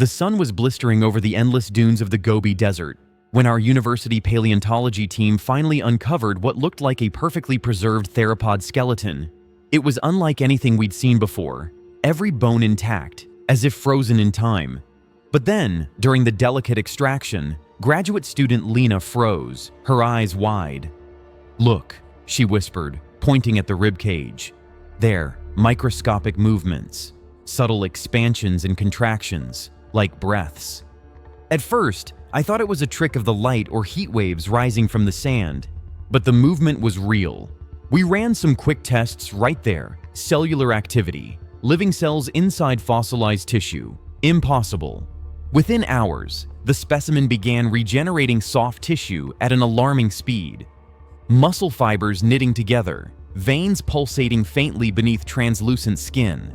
The sun was blistering over the endless dunes of the Gobi Desert when our university paleontology team finally uncovered what looked like a perfectly preserved theropod skeleton. It was unlike anything we'd seen before, every bone intact, as if frozen in time. But then, during the delicate extraction, graduate student Lena froze, her eyes wide. "Look," she whispered, pointing at the rib cage. "There, microscopic movements, subtle expansions and contractions, like breaths." At first, I thought it was a trick of the light or heat waves rising from the sand, but the movement was real. We ran some quick tests right there. Cellular activity, living cells inside fossilized tissue. Impossible. Within hours, the specimen began regenerating soft tissue at an alarming speed. Muscle fibers knitting together, veins pulsating faintly beneath translucent skin.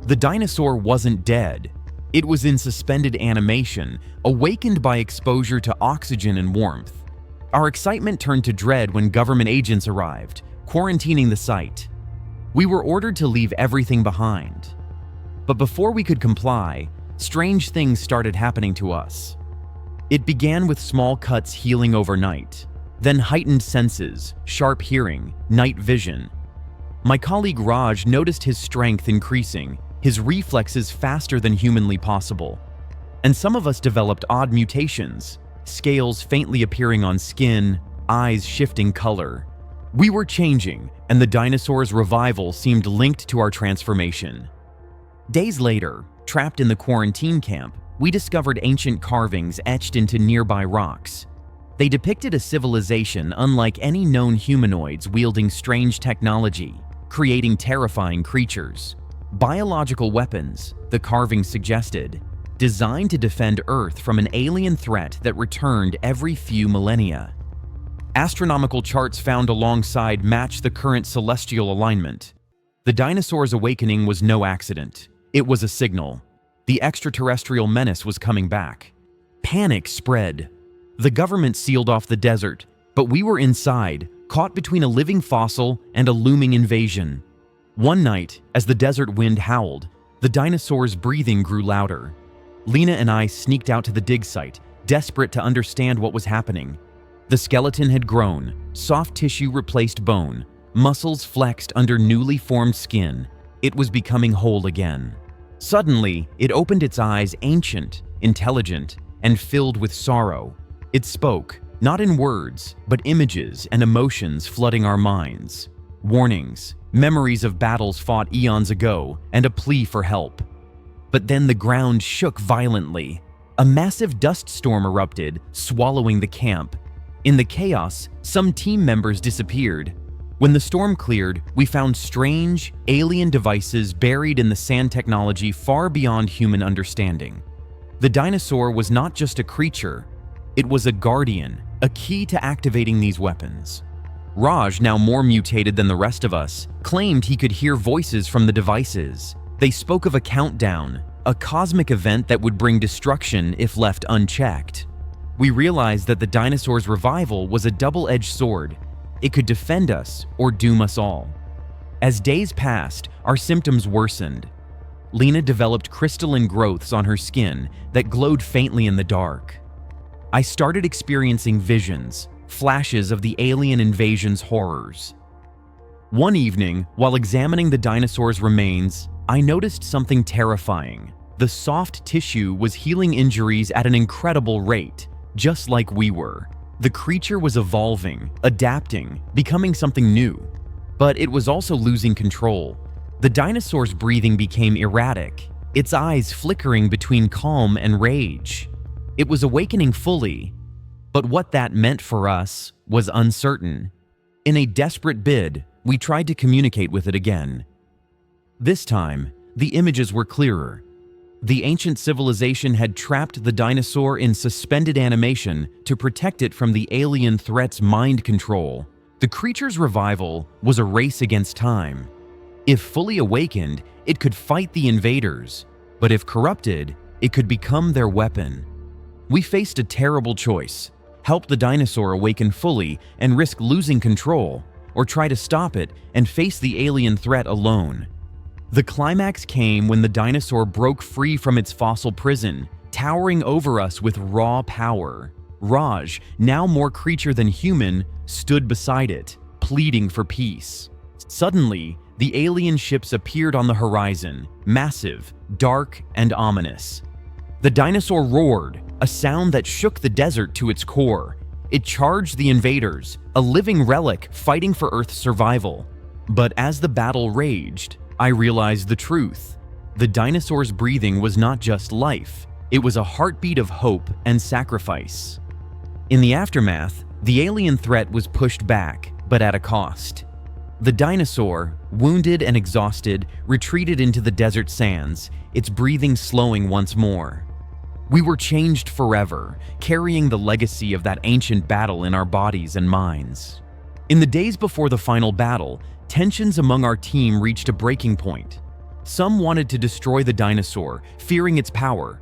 The dinosaur wasn't dead. It was in suspended animation, awakened by exposure to oxygen and warmth. Our excitement turned to dread when government agents arrived, quarantining the site. We were ordered to leave everything behind. But before we could comply, strange things started happening to us. It began with small cuts healing overnight, then heightened senses, sharp hearing, night vision. My colleague Raj noticed his strength increasing, his reflexes faster than humanly possible. And some of us developed odd mutations, scales faintly appearing on skin, eyes shifting color. We were changing, and the dinosaur's revival seemed linked to our transformation. Days later, trapped in the quarantine camp, we discovered ancient carvings etched into nearby rocks. They depicted a civilization unlike any known humanoids wielding strange technology, creating terrifying creatures. Biological weapons, the carvings suggested, designed to defend Earth from an alien threat that returned every few millennia. Astronomical charts found alongside matched the current celestial alignment. The dinosaur's awakening was no accident. It was a signal. The extraterrestrial menace was coming back. Panic spread. The government sealed off the desert, but we were inside, caught between a living fossil and a looming invasion. One night, as the desert wind howled, the dinosaur's breathing grew louder. Lena and I sneaked out to the dig site, desperate to understand what was happening. The skeleton had grown, soft tissue replaced bone, muscles flexed under newly formed skin. It was becoming whole again. Suddenly, it opened its eyes, ancient, intelligent, and filled with sorrow. It spoke, not in words, but images and emotions flooding our minds. Warnings, memories of battles fought eons ago, and a plea for help. But then the ground shook violently. A massive dust storm erupted, swallowing the camp. In the chaos, some team members disappeared. When the storm cleared, we found strange, alien devices buried in the sand technology far beyond human understanding. The dinosaur was not just a creature, it was a guardian, a key to activating these weapons. Raj, now more mutated than the rest of us, claimed he could hear voices from the devices. They spoke of a countdown, a cosmic event that would bring destruction if left unchecked. We realized that the dinosaur's revival was a double-edged sword. It could defend us or doom us all. As days passed, our symptoms worsened. Lena developed crystalline growths on her skin that glowed faintly in the dark. I started experiencing visions, flashes of the alien invasion's horrors. One evening, while examining the dinosaur's remains, I noticed something terrifying. The soft tissue was healing injuries at an incredible rate, just like we were. The creature was evolving, adapting, becoming something new. But it was also losing control. The dinosaur's breathing became erratic, its eyes flickering between calm and rage. It was awakening fully, but what that meant for us was uncertain. In a desperate bid, we tried to communicate with it again. This time, the images were clearer. The ancient civilization had trapped the dinosaur in suspended animation to protect it from the alien threat's mind control. The creature's revival was a race against time. If fully awakened, it could fight the invaders, but if corrupted, it could become their weapon. We faced a terrible choice: help the dinosaur awaken fully and risk losing control, or try to stop it and face the alien threat alone. The climax came when the dinosaur broke free from its fossil prison, towering over us with raw power. Raj, now more creature than human, stood beside it, pleading for peace. Suddenly, the alien ships appeared on the horizon, massive, dark, and ominous. The dinosaur roared, a sound that shook the desert to its core. It charged the invaders, a living relic fighting for Earth's survival. But as the battle raged, I realized the truth. The dinosaur's breathing was not just life, it was a heartbeat of hope and sacrifice. In the aftermath, the alien threat was pushed back, but at a cost. The dinosaur, wounded and exhausted, retreated into the desert sands, its breathing slowing once more. We were changed forever, carrying the legacy of that ancient battle in our bodies and minds. In the days before the final battle, tensions among our team reached a breaking point. Some wanted to destroy the dinosaur, fearing its power.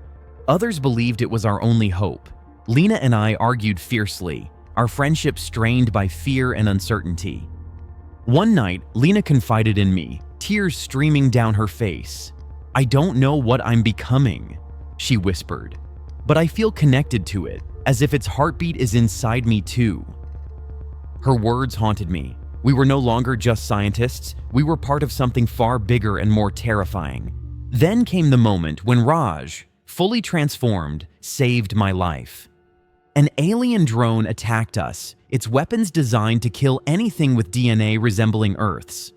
Others believed it was our only hope. Lena and I argued fiercely, our friendship strained by fear and uncertainty. One night, Lena confided in me, tears streaming down her face. "I don't know what I'm becoming," she whispered, "but I feel connected to it, as if its heartbeat is inside me too." Her words haunted me. We were no longer just scientists, we were part of something far bigger and more terrifying. Then came the moment when Raj, fully transformed, saved my life. An alien drone attacked us, its weapons designed to kill anything with DNA resembling Earth's.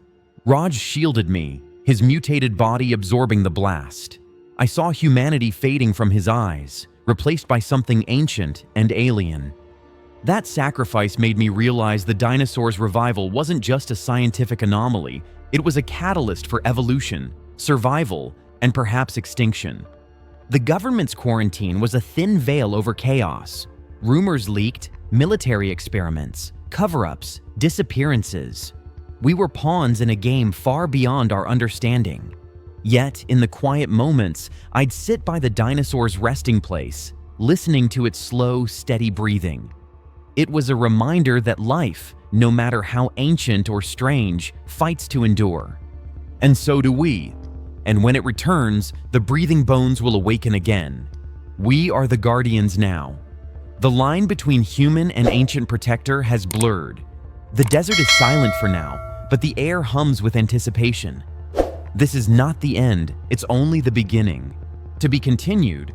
Raj shielded me, his mutated body absorbing the blast. I saw humanity fading from his eyes, replaced by something ancient and alien. That sacrifice made me realize the dinosaur's revival wasn't just a scientific anomaly, it was a catalyst for evolution, survival, and perhaps extinction. The government's quarantine was a thin veil over chaos. Rumors leaked, military experiments, cover-ups, disappearances. We were pawns in a game far beyond our understanding. Yet, in the quiet moments, I'd sit by the dinosaur's resting place, listening to its slow, steady breathing. It was a reminder that life, no matter how ancient or strange, fights to endure. And so do we. And when it returns, the breathing bones will awaken again. We are the guardians now. The line between human and ancient protector has blurred. The desert is silent for now, but the air hums with anticipation. This is not the end, it's only the beginning. To be continued,